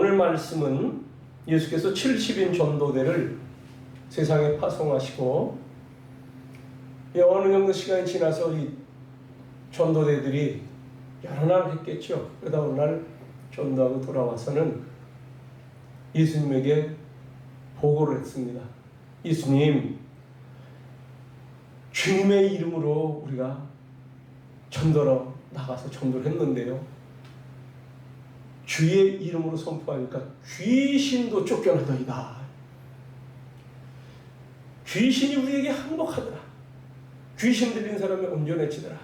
오늘 말씀은 예수께서 70인 전도대를 세상에 파송하시고 어느 정도 시간이 지나서 이 전도대들이 여러 날 했겠죠. 그러다 어느 날 전도하고 돌아와서는 예수님에게 보고를 했습니다. 예수님, 주님의 이름으로 우리가 전도로 나가서 전도를 했는데요, 주의 이름으로 선포하니까 귀신도 쫓겨나더이다. 귀신이 우리에게 항복하더라. 귀신 들린 사람이 온전해지더라.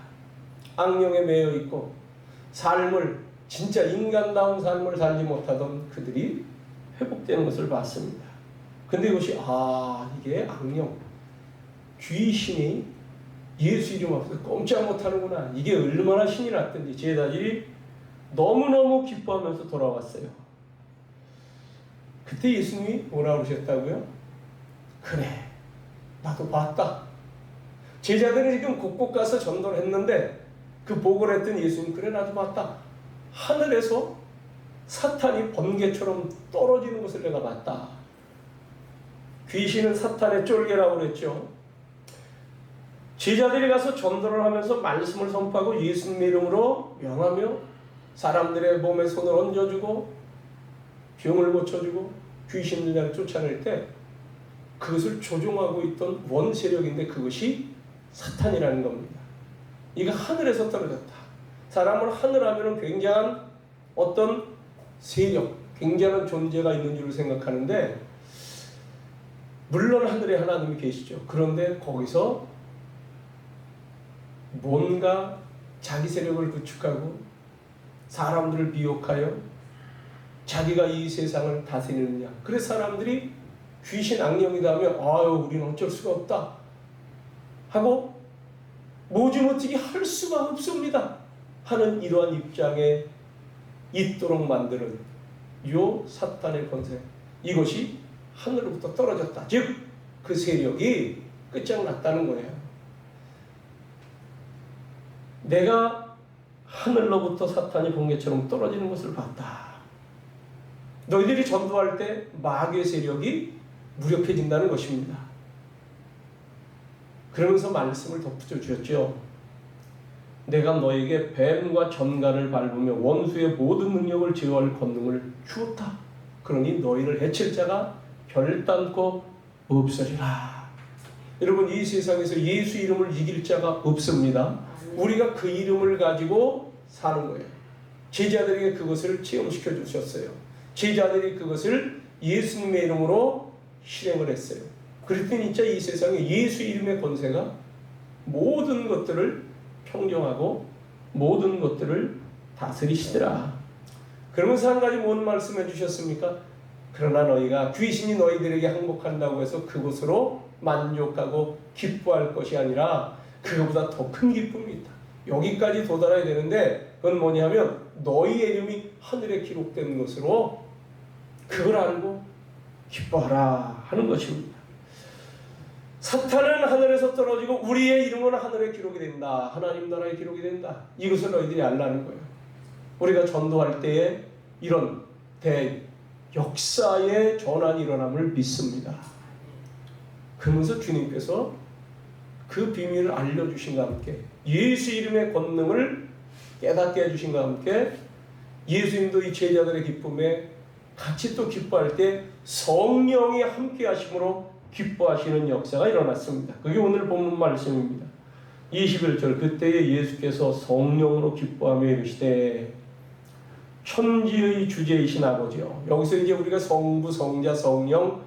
악령에 매여 있고 삶을, 진짜 인간다운 삶을 살지 못하던 그들이 회복되는 것을 봤습니다. 근데 이것이 이게 악령, 귀신이 예수 이름 앞에서 꼼짝 못하는구나. 이게 얼마나 신이 났든지 제자들이 너무너무 기뻐하면서 돌아왔어요. 그때 예수님이 뭐라고 그러셨다고요? 그래, 나도 봤다. 제자들이 지금 곳곳 가서 전도를 했는데 그 보고를 했던 예수님, 그래, 나도 봤다. 하늘에서 사탄이 번개처럼 떨어지는 것을 내가 봤다. 귀신은 사탄의 쫄개라고 그랬죠. 제자들이 가서 전도를 하면서 말씀을 선포하고 예수님의 이름으로 명하며 사람들의 몸에 손을 얹어주고 병을 고쳐주고 귀신 들려를 쫓아낼 때 그것을 조종하고 있던 원세력인데 그것이 사탄이라는 겁니다. 이거 하늘에서 떨어졌다. 사람을 하늘하면 굉장한 어떤 세력, 굉장한 존재가 있는 줄 생각하는데, 물론 하늘에 하나님이 계시죠. 그런데 거기서 뭔가 자기 세력을 구축하고 사람들을 미혹하여 자기가 이 세상을 다스리느냐. 그래서 사람들이 귀신 악령이다 하면 우리는 어쩔 수가 없다 하고 모지못지게 할 수가 없습니다 하는 이러한 입장에 있도록 만드는 요 사탄의 권세, 이것이 하늘로부터 떨어졌다. 즉 그 세력이 끝장났다는 거예요. 내가 하늘로부터 사탄이 번개처럼 떨어지는 것을 봤다. 너희들이 전도할 때 마귀의 세력이 무력해진다는 것입니다. 그러면서 말씀을 덧붙여 주셨죠. 내가 너에게 뱀과 전갈을 밟으며 원수의 모든 능력을 제어할 권능을 주었다. 그러니 너희를 해칠 자가 결단코 없으리라. 여러분, 이 세상에서 예수 이름을 이길 자가 없습니다. 우리가 그 이름을 가지고 사는 거예요. 제자들에게 그것을 체험시켜 주셨어요. 제자들이 그것을 예수님의 이름으로 실행을 했어요. 그랬더니 진짜 이 세상에 예수 이름의 권세가 모든 것들을 평정하고 모든 것들을 다스리시더라. 그러면서 한 가지 뭔 말씀해 주셨습니까? 그러나 너희가 귀신이 너희들에게 항복한다고 해서 그것으로 만족하고 기뻐할 것이 아니라 그거보다 더 큰 기쁨이 있다. 여기까지 도달해야 되는데 그건 뭐냐면 너희의 이름이 하늘에 기록된 것으로 그걸 알고 기뻐하라 하는 것입니다. 사탄은 하늘에서 떨어지고 우리의 이름은 하늘에 기록이 된다. 하나님 나라에 기록이 된다. 이것을 너희들이 알라는 거예요. 우리가 전도할 때에 이런 역사의 전환이 일어남을 믿습니다. 그러면서 주님께서 그 비밀을 알려주신과 함께 예수 이름의 권능을 깨닫게 해주신과 함께 예수님도 이 제자들의 기쁨에 같이 또 기뻐할 때 성령이 함께 하심으로 기뻐하시는 역사가 일어났습니다. 그게 오늘 본문 말씀입니다. 21절, 그때에 예수께서 성령으로 기뻐하며 이르시되 천지의 주제이신 아버지요. 여기서 이제 우리가 성부, 성자, 성령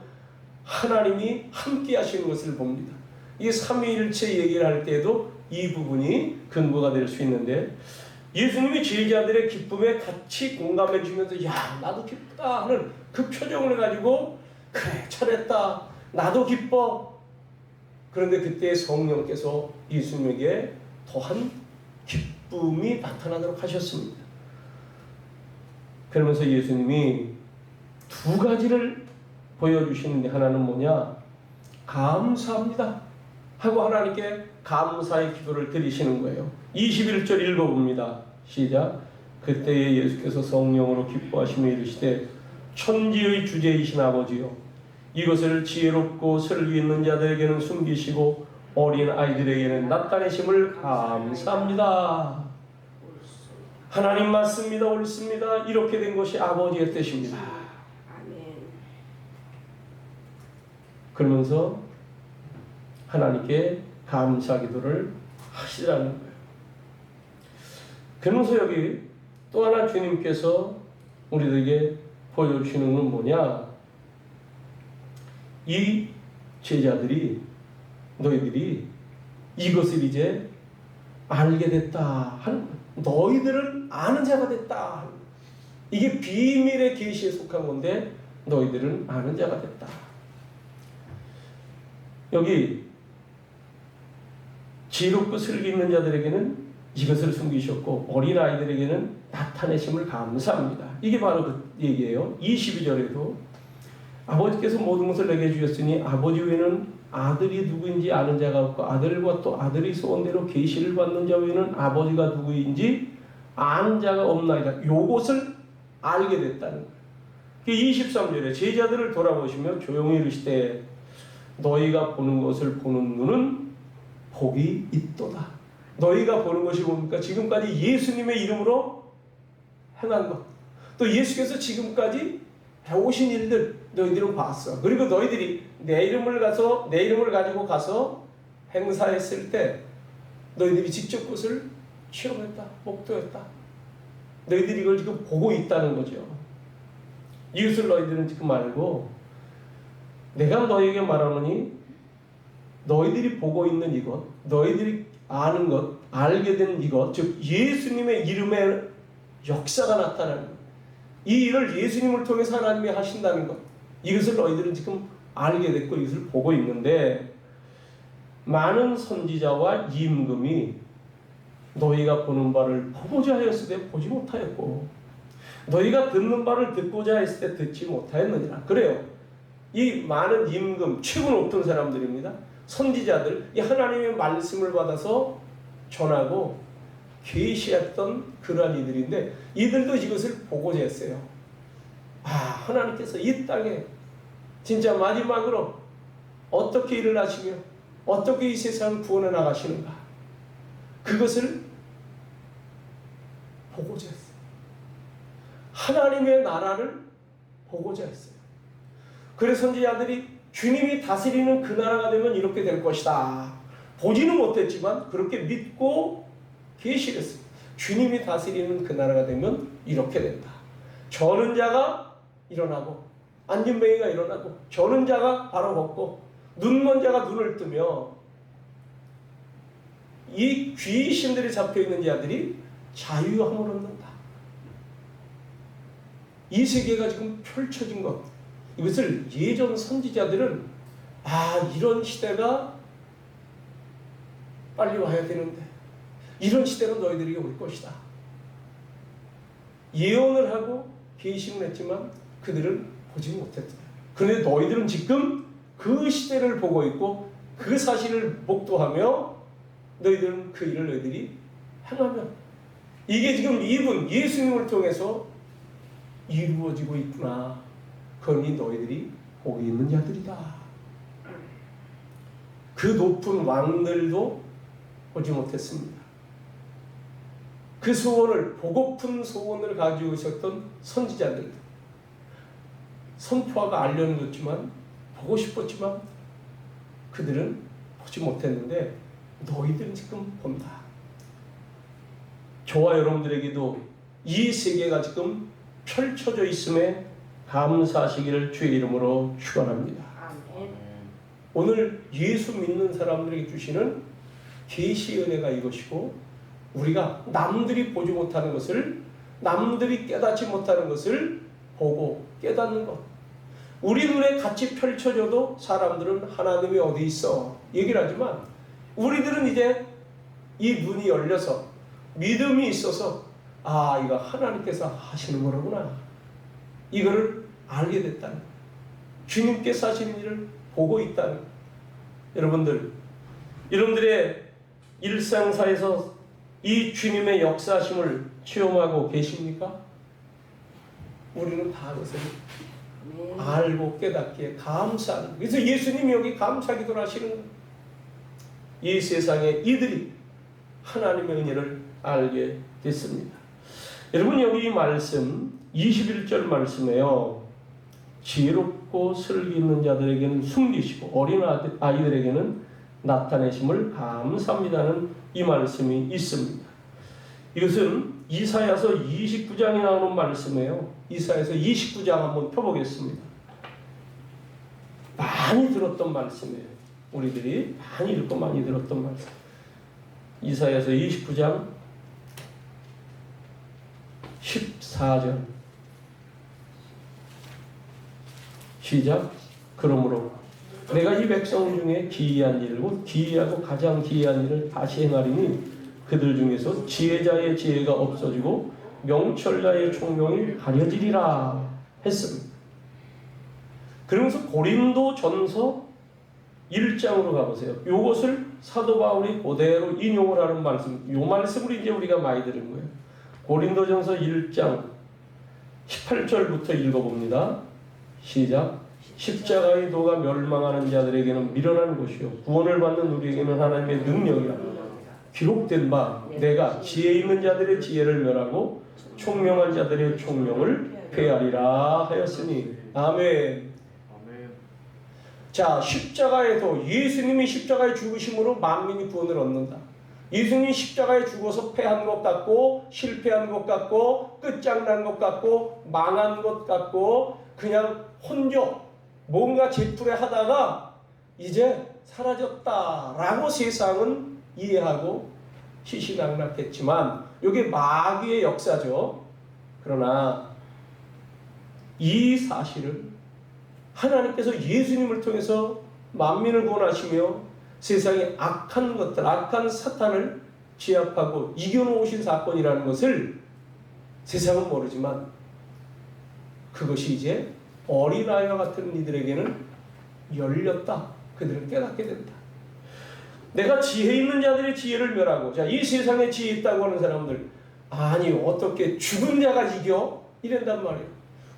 하나님이 함께 하시는 것을 봅니다. 이 삼위일체 얘기를 할 때에도 이 부분이 근거가 될 수 있는데, 예수님이 제자들의 기쁨에 같이 공감해 주면서 야, 나도 기쁘다 하는 그 표정을 가지고 그래, 잘했다, 나도 기뻐. 그런데 그때 성령께서 예수님에게 더한 기쁨이 나타나도록 하셨습니다. 그러면서 예수님이 두 가지를 보여주시는데, 하나는 뭐냐? 감사합니다 하고 하나님께 감사의 기도를 드리시는 거예요. 21절 읽어봅니다. 시작. 그때에 예수께서 성령으로 기뻐하시며 이르시되 천지의 주제이신 아버지요, 이것을 지혜롭고 설교 있는 자들에게는 숨기시고 어린 아이들에게는 나타내심을 감사합니다. 하나님 맞습니다. 옳습니다. 이렇게 된 것이 아버지의 뜻입니다. 그러면서 하나님께 감사 기도를 하시라는 거예요. 그러면서 여기 또 하나 주님께서 우리들에게 보여주시는 건 뭐냐? 이 제자들이, 너희들이 이것을 이제 알게 됐다 하는 거예요. 너희들은 아는 자가 됐다. 이게 비밀의 계시에 속한 건데 너희들은 아는 자가 됐다. 여기 지혜롭고 슬기 있는 자들에게는 이것을 숨기셨고 어린아이들에게는 나타내심을 감사합니다. 이게 바로 그 얘기예요. 22절에도 아버지께서 모든 것을 내게 주셨으니 아버지 외에는 아들이 누구인지 아는 자가 없고 아들과 또 아들이 소원대로 계시를 받는 자 외에는 아버지가 누구인지 아는 자가 없나이다. 요것을 알게 됐다는 거예요. 23절에 제자들을 돌아보시며 조용히 이르시되 너희가 보는 것을 보는 눈은 복이 있도다. 너희가 보는 것이 뭡니까? 지금까지 예수님의 이름으로 행한 것, 또 예수께서 지금까지 해오신 일들 너희들은 봤어. 그리고 너희들이 내 이름을 가지고 가서 행사했을 때 너희들이 직접 그것을 체험했다, 목도했다. 너희들이 이걸 지금 보고 있다는 거죠. 이것을 너희들은 지금 알고 내가 너희에게 말하노니 너희들이 보고 있는 이것, 너희들이 아는 것, 알게 된 이것, 즉 예수님의 이름의 역사가 나타나는 것, 이 일을 예수님을 통해서 하나님이 하신다는 것, 이것을 너희들은 지금 알게 됐고 이것을 보고 있는데 많은 선지자와 임금이 너희가 보는 바를 보고자 하였을 때 보지 못하였고 너희가 듣는 바를 듣고자 했을 때 듣지 못하였느니라. 그래요. 이 많은 임금, 최고 높은 사람들입니다. 선지자들, 이 하나님의 말씀을 받아서 전하고 계시했던 그러한 이들인데 이들도 이것을 보고자 했어요. 하나님께서 이 땅에 진짜 마지막으로 어떻게 일을 하시며 어떻게 이 세상을 구원해 나가시는가, 그것을 보고자 했어요. 하나님의 나라를 보고자 했어요. 그래서 선지자들이 주님이 다스리는 그 나라가 되면 이렇게 될 것이다, 보지는 못했지만 그렇게 믿고 계시했어요. 주님이 다스리는 그 나라가 되면 이렇게 된다. 저는 자가 일어나고 안진뱅이가 일어나고 저는 자가 바로 걷고 눈먼 자가 눈을 뜨며 이 귀신들이 잡혀있는 자들이 자유함을 얻는다. 이 세계가 지금 펼쳐진 것, 이것을 예전 선지자들은 이런 시대가 빨리 와야 되는데 이런 시대는 너희들에게 올 것이다. 예언을 하고 계시를 했지만 그들은 보지 못했다. 그런데 너희들은 지금 그 시대를 보고 있고 그 사실을 목도하며 너희들은 그 일을 너희들이 행하며 이게 지금 이분 예수님을 통해서 이루어지고 있구나. 그러니 너희들이 복이 있는 자들이다. 그 높은 왕들도 보지 못했습니다. 그 소원을, 보고픈 소원을 가지고 있었던 선지자들, 선포하가 알려줬지만 보고 싶었지만 그들은 보지 못했는데 너희들은 지금 본다. 저와 여러분들에게도 이 세계가 지금 펼쳐져 있음에 감사하시기를 주의 이름으로 축원합니다. 오늘 예수 믿는 사람들에게 주시는 계시 은혜가 이것이고, 우리가 남들이 보지 못하는 것을, 남들이 깨닫지 못하는 것을 보고 깨닫는 것. 우리 눈에 같이 펼쳐져도 사람들은 하나님이 어디 있어 얘기를 하지만 우리들은 이제 이 눈이 열려서 믿음이 있어서 이거 하나님께서 하시는 거라구나, 이거를 알게 됐다는 거예요. 주님께서 하시는 일을 보고 있다는 거예요. 여러분들의 일상사에서 이 주님의 역사하심을 체험하고 계십니까? 우리는 다 그것을 알고 깨닫기에 감사하는. 그래서 예수님이 여기 감사 기도를 하시는 거예요. 이 세상에 이들이 하나님의 은혜를 알게 됐습니다. 여러분, 여기 이 말씀 21절 말씀에요, 지혜롭고 슬기 있는 자들에게는 숨기시고 어린 아이들에게는 나타내심을 감사합니다는 이 말씀이 있습니다. 이것은 이사야서 29장에 나오는 말씀이에요. 이사야서 29장 한번 펴보겠습니다. 많이 들었던 말씀이에요. 우리들이 많이 읽고 많이 들었던 말씀. 이사야서 29장 14절 시작. 그러므로 내가 이 백성 중에 기이한 일을, 곧 기이하고 가장 기이한 일을 다시 행하리니 그들 중에서 지혜자의 지혜가 없어지고 명철자의 총명이 가려지리라 했습니다. 그러면서 고린도전서 1장으로 가보세요. 이것을 사도 바울이 그대로 인용을 하는 말씀, 이 말씀을 이제 우리가 많이 들은 거예요. 고린도전서 1장 18절부터 읽어봅니다. 시작. 십자가의 도가 멸망하는 자들에게는 미련한 것이요 구원을 받는 우리에게는 하나님의 능력이라. 기록된 바 내가 지혜 있는 자들의 지혜를 멸하고 총명한 자들의 총명을 폐하리라 하였으니. 아멘. 자, 십자가의 도, 예수님이 십자가에 죽으심으로 만민이 구원을 얻는다. 예수님이 십자가에 죽어서 패한 것 같고 실패한 것 같고 끝장난 것 같고 망한 것 같고 그냥 혼조 뭔가 제풀에 하다가 이제 사라졌다라고 세상은 이해하고 시시각각했지만 이게 마귀의 역사죠. 그러나 이 사실을 하나님께서 예수님을 통해서 만민을 구원하시며 세상의 악한 것들, 악한 사탄을 제압하고 이겨놓으신 사건이라는 것을 세상은 모르지만 그것이 이제 어린아이와 같은 이들에게는 열렸다. 그들은 깨닫게 된다. 내가 지혜 있는 자들의 지혜를 멸하고, 자, 이 세상에 지혜 있다고 하는 사람들, 아니 어떻게 죽은 자가 이겨? 이런단 말이에요.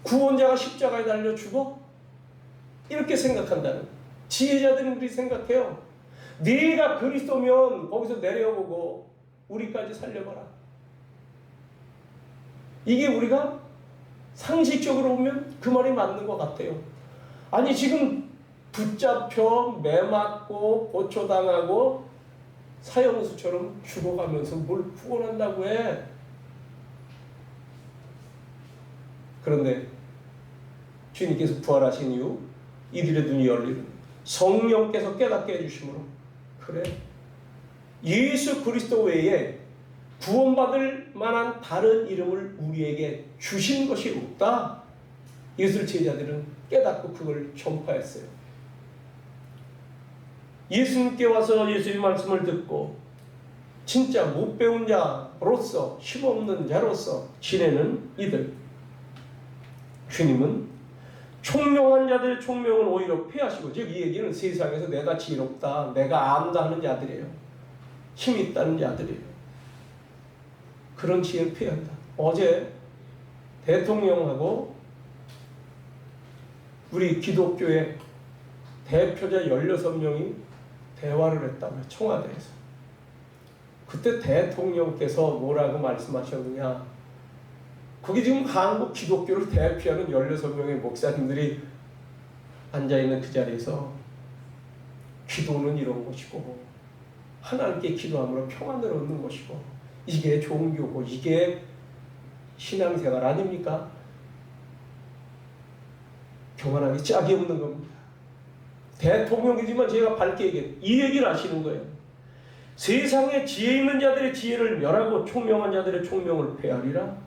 구원자가 십자가에 달려 죽어? 이렇게 생각한다는, 지혜자들이 생각해요. 네가 그리스도면 거기서 내려오고 우리까지 살려봐라. 이게 우리가 상식적으로 보면 그 말이 맞는 것 같아요. 아니 지금 붙잡혀 매맞고 고초당하고 사형수처럼 죽어가면서 뭘 구원한다고 해. 그런데 주님께서 부활하신 이후 이들의 눈이 열리는, 성령께서 깨닫게 해주심으로, 그래, 예수 그리스도 외에 구원받을 만한 다른 이름을 우리에게 주신 것이 없다. 이것을 제자들은 깨닫고 그걸 전파했어요. 예수님께 와서 예수의 말씀을 듣고 진짜 못 배운 자로서, 힘없는 자로서 지내는 이들, 주님은 총명한 자들의 총명을 오히려 폐하시고, 즉 이 얘기는 세상에서 내가 지혜롭다, 내가 안다 하는 자들이에요. 힘 있다는 자들이에요. 그런 지혜를 폐한다. 어제 대통령하고 우리 기독교의 대표자 16명이 대화를 했다고요. 청와대에서. 그때 대통령께서 뭐라고 말씀하셨느냐, 거기 지금 한국 기독교를 대표하는 16명의 목사님들이 앉아있는 그 자리에서 기도는 이런 것이고 하나님께 기도함으로 평안을 얻는 것이고 이게 종교고 이게 신앙생활 아닙니까? 교만하게 짝이 없는 겁니다. 대통령이지만 제가 밝게 얘기해요. 이 얘기를 하시는 거예요. 세상에 지혜 있는 자들의 지혜를 멸하고 총명한 자들의 총명을 폐하리라.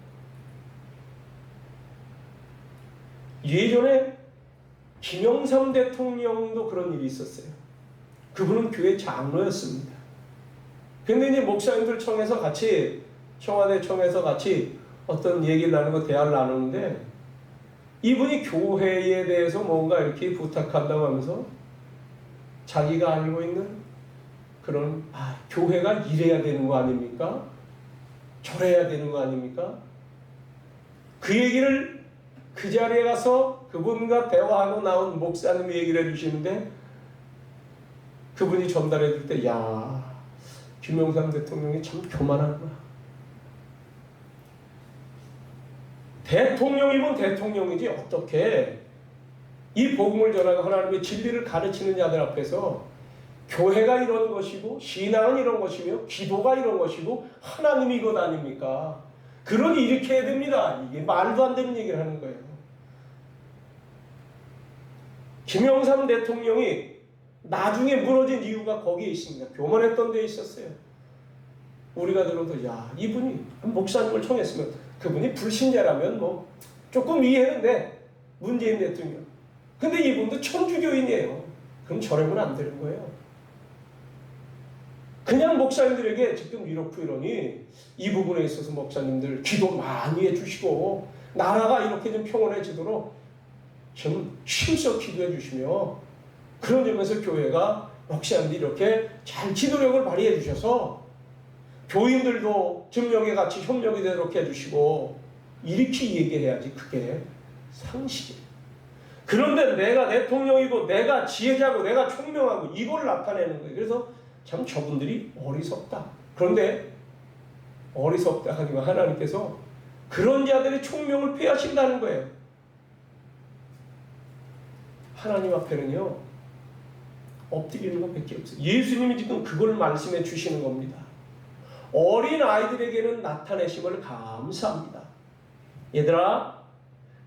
예전에 김영삼 대통령도 그런 일이 있었어요. 그분은 교회 장로였습니다. 근데 이제 목사님들 청에서 같이, 청와대 청에서 같이 어떤 얘기를 나누고 대화를 나누는데 이분이 교회에 대해서 뭔가 이렇게 부탁한다고 하면서 자기가 알고 있는 그런, 교회가 이래야 되는 거 아닙니까? 저래야 되는 거 아닙니까? 그 얘기를 그 자리에 가서 그분과 대화하고 나온 목사님이 얘기를 해주시는데 그분이 전달해 줄 때 야, 김영삼 대통령이 참 교만하구나. 대통령이면 대통령이지 어떻게 이 복음을 전하고 하나님의 진리를 가르치는 자들 앞에서 교회가 이런 것이고 신앙은 이런 것이며 기도가 이런 것이고 하나님이 이것 아닙니까? 그러니 이렇게 해야 됩니다. 이게 말도 안 되는 얘기를 하는 거예요. 김영삼 대통령이 나중에 무너진 이유가 거기에 있습니다. 교만했던 데에 있었어요. 우리가 들어도 야, 이분이 목사님을 청했으면 그분이 불신자라면 뭐 조금 이해는 돼. 문재인 대통령. 근데 이분도 천주교인이에요. 그럼 저러면 안 되는 거예요. 그냥 목사님들에게 지금 이렇고 이러니 이 부분에 있어서 목사님들 기도 많이 해주시고 나라가 이렇게 좀 평온해지도록 좀 힘써 기도해 주시며 그런 점에서 교회가 목사님들이 이렇게 잘 기도력을 발휘해 주셔서 교인들도 증명에 같이 협력이 되도록 해주시고 이렇게 얘기해야지 그게 상식이에요. 그런데 내가 대통령이고 내가 지혜자고 내가 총명하고 이걸 나타내는 거예요. 그래서 참 저분들이 어리석다. 그런데 어리석다 하니까 하나님께서 그런 자들의 총명을 폐하신다는 거예요. 하나님 앞에는요 엎드리는 것밖에 없어요. 예수님이 지금 그걸 말씀해 주시는 겁니다. 어린 아이들에게는 나타내심을 감사합니다. 얘들아,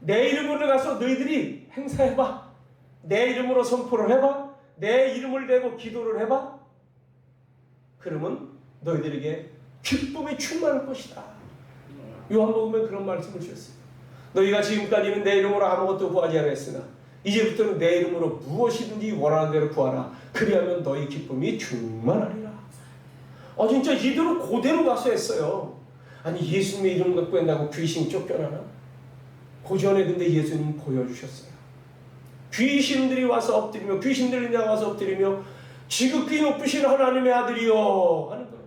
내 이름으로 가서 너희들이 행사해봐. 내 이름으로 선포를 해봐. 내 이름을 대고 기도를 해봐. 그러면 너희들에게 기쁨이 충만할 것이다. 요한복음에 그런 말씀을 주셨어요. 너희가 지금까지는 내 이름으로 아무것도 구하지 않았으나 이제부터는 내 이름으로 무엇이든지 원하는 대로 구하라. 그리하면 너희 기쁨이 충만하리라. 진짜 이대로 그대로 가서 했어요. 아니 예수님의 이름 갖고 한다고 귀신이 쫓겨나나? 고전에 근데 예수님 보여주셨어요. 귀신들이 와서 엎드리며 귀신들이 나와서 엎드리며 지극히 높으신 하나님의 아들이여 하는 거예요.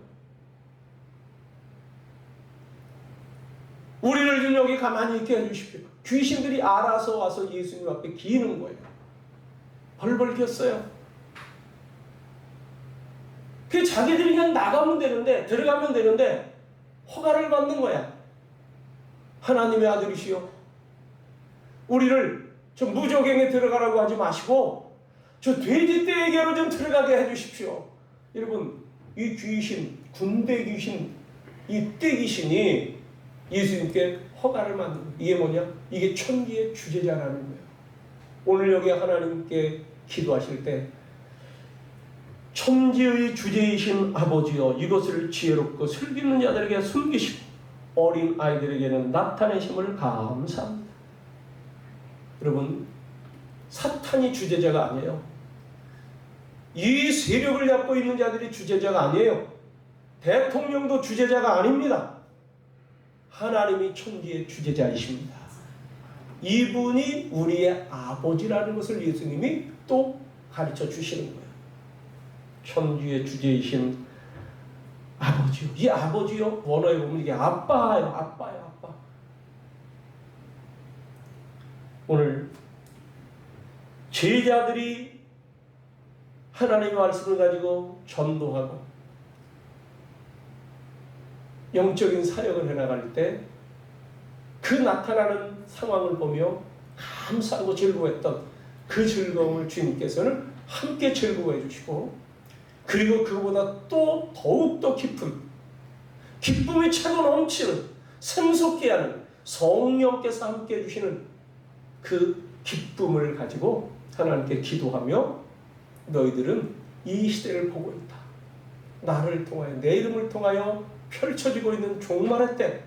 우리를 좀 여기 가만히 있게 해주십시오. 귀신들이 알아서 와서 예수님 앞에 기는 거예요. 벌벌 겼어요. 그 자기들이 그냥 나가면 되는데 들어가면 되는데 허가를 받는 거야. 하나님의 아들이시여 우리를 저 무저갱에 들어가라고 하지 마시고 저 돼지떼에게로 좀 들어가게 해주십시오. 여러분 이 귀신 군대 귀신 이 떼 귀신이 예수님께 허가를 받는 거예요. 이게 뭐냐? 이게 천지의 주제자라는 거예요. 오늘 여기 하나님께 기도하실 때 천지의 주제이신 아버지여 이것을 지혜롭고 슬기는 자들에게 숨기시고 어린 아이들에게는 나타내심을 감사합니다. 여러분 사탄이 주제자가 아니에요. 이 세력을 잡고 있는 자들이 주제자가 아니에요. 대통령도 주제자가 아닙니다. 하나님이 천지의 주제자이십니다. 이분이 우리의 아버지라는 것을 예수님이 또 가르쳐 주시는 거예요. 천지의 주제이신 아버지요. 이 아버지요. 원어에 보면 이게 아빠예요. 아빠예요. 아빠. 오늘 제자들이 하나님의 말씀을 가지고 전도하고 영적인 사역을 해나갈 때 그 나타나는 상황을 보며 감사하고 즐거워했던 그 즐거움을 주님께서는 함께 즐거워해 주시고 그리고 그보다 또 더욱더 깊은 기쁨이 차고 넘치는 샘솟게 하는 성령께서 함께 해주시는 그 기쁨을 가지고 하나님께 기도하며 너희들은 이 시대를 보고 있다. 나를 통하여 내 이름을 통하여 펼쳐지고 있는 종말의 때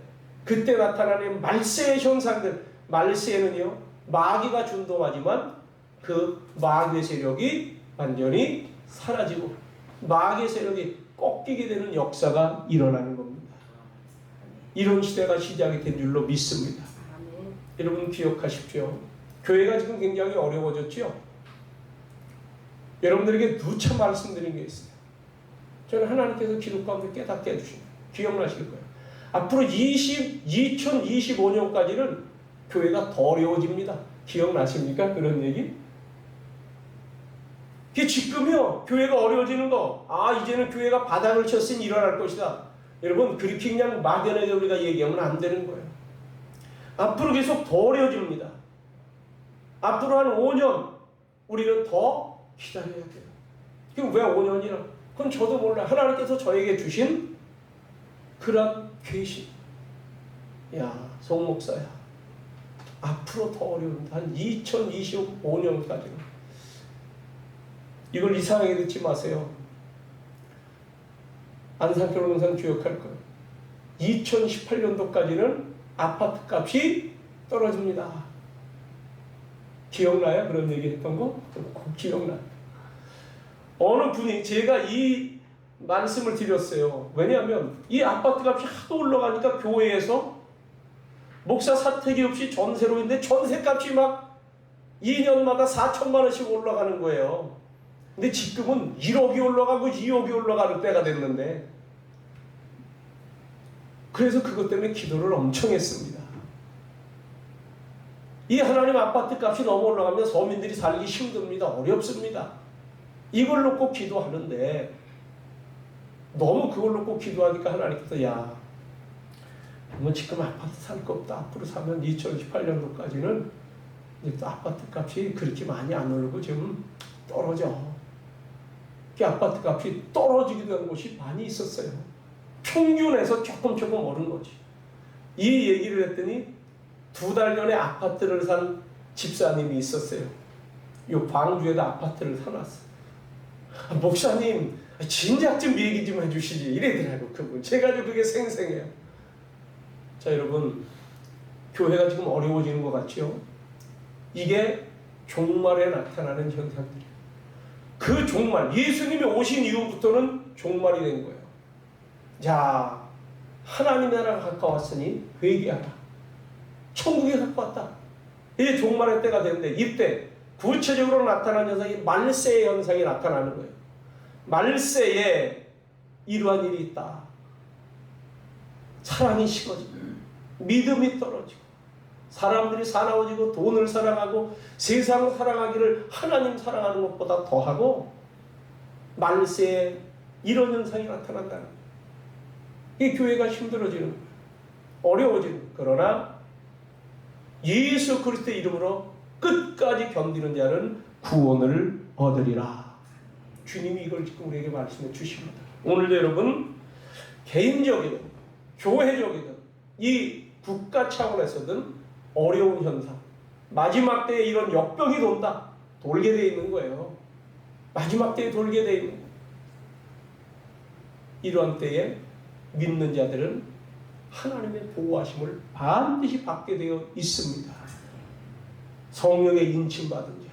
그때 나타나는 말세의 현상들 말세에는요 마귀가 준동하지만 그 마귀의 세력이 완전히 사라지고 마귀의 세력이 꺾이게 되는 역사가 일어나는 겁니다. 이런 시대가 시작이 된 줄로 믿습니다. 여러분 기억하십시오. 교회가 지금 굉장히 어려워졌죠. 여러분들에게 누차 말씀드린 게 있어요. 저는 하나님께서 기도 가운데 깨닫게 해주십니다. 기억나실 거예요. 앞으로 2025년까지는 교회가 더 어려워집니다. 기억나십니까? 그런 얘기? 이게 지금요, 교회가 어려워지는 거, 이제는 교회가 바닥을 쳤으니 일어날 것이다. 여러분, 그렇게 그냥 막연하게 우리가 얘기하면 안 되는 거예요. 앞으로 계속 더 어려워집니다. 앞으로 한 5년, 우리는 더 기다려야 돼요. 그럼 왜 5년이나? 그건 저도 몰라요. 하나님께서 저에게 주신 그런 계시. 야, 송 목사야. 앞으로 더 어려운다. 한 2025년까지는. 이걸 이상하게 듣지 마세요. 안산교동산 기억할 거예요. 2018년도까지는 아파트 값이 떨어집니다. 기억나요? 그런 얘기 했던 거? 기억나요. 어느 분이 제가 이 말씀을 드렸어요. 왜냐하면 이 아파트 값이 하도 올라가니까 교회에서 목사 사택이 없이 전세로 있는데 전세값이 막 2년마다 4천만 원씩 올라가는 거예요. 근데 지금은 1억이 올라가고 2억이 올라가는 때가 됐는데, 그래서 그것 때문에 기도를 엄청 했습니다. 이 하나님 아파트 값이 너무 올라가면 서민들이 살기 힘듭니다. 어렵습니다. 이걸 놓고 기도하는데 너무 그걸 놓고 기도하니까 하나님께서 야, 뭐 지금 아파트 살 거 없다. 앞으로 사면 2018년도까지는 아파트 값이 그렇게 많이 안 오르고 지금 떨어져. 그 아파트 값이 떨어지게 된 곳이 많이 있었어요. 평균에서 조금 오른 거지. 이 얘기를 했더니 2달 전에 아파트를 산 집사님이 있었어요. 요 광주에다 아파트를 사놨어. 목사님, 진작 좀 얘기 좀 해주시지. 이래더라고, 그분. 제가 좀 그게 생생해요. 자, 여러분, 교회가 지금 어려워지는 것 같죠? 이게 종말에 나타나는 현상들이에요. 그 종말, 예수님이 오신 이후부터는 종말이 된 거예요. 자, 하나님의 나라가 가까웠으니 회개하라. 천국에 가까웠다. 이제 종말의 때가 됐는데, 이때 구체적으로 나타나는 현상이 말세의 현상이 나타나는 거예요. 말세에 이러한 일이 있다. 사랑이 식어지고 믿음이 떨어지고 사람들이 사나워지고 돈을 사랑하고 세상을 사랑하기를 하나님 사랑하는 것보다 더하고 말세에 이런 현상이 나타난다는 거예요. 이 교회가 힘들어지는 거예요. 어려워지는 거예요. 그러나 예수 그리스도의 이름으로 끝까지 견디는 자는 구원을 얻으리라. 주님이 이걸 지금 우리에게 말씀해 주십니다. 오늘도 여러분 개인적이든 교회적이든 이 국가 차원에서든 어려운 현상, 마지막 때에 이런 역병이 돈다. 돌게 돼 있는 거예요. 마지막 때에 돌게 돼 있는 거예요. 이러한 때에 믿는 자들은 하나님의 보호하심을 반드시 받게 되어 있습니다. 성령의 인침받은 자,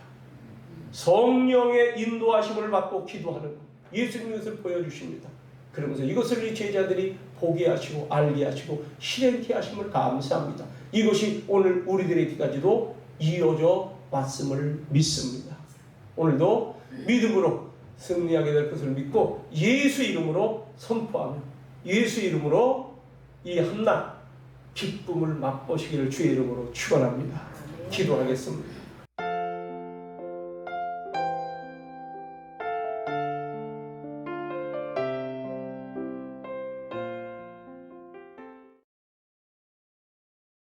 성령의 인도하심을 받고 기도하는 것, 예수님의 것을 보여주십니다. 그러면서 이것을 이 제자들이 보게 하시고 알게 하시고 실행케 하심을 감사합니다. 이것이 오늘 우리들에게까지도 이어져 왔음을 믿습니다. 오늘도 믿음으로 승리하게 될 것을 믿고 예수 이름으로 선포하며 예수 이름으로 이 한낮 기쁨을 맛보시기를 주의 이름으로 축원합니다. 기도하겠습니다.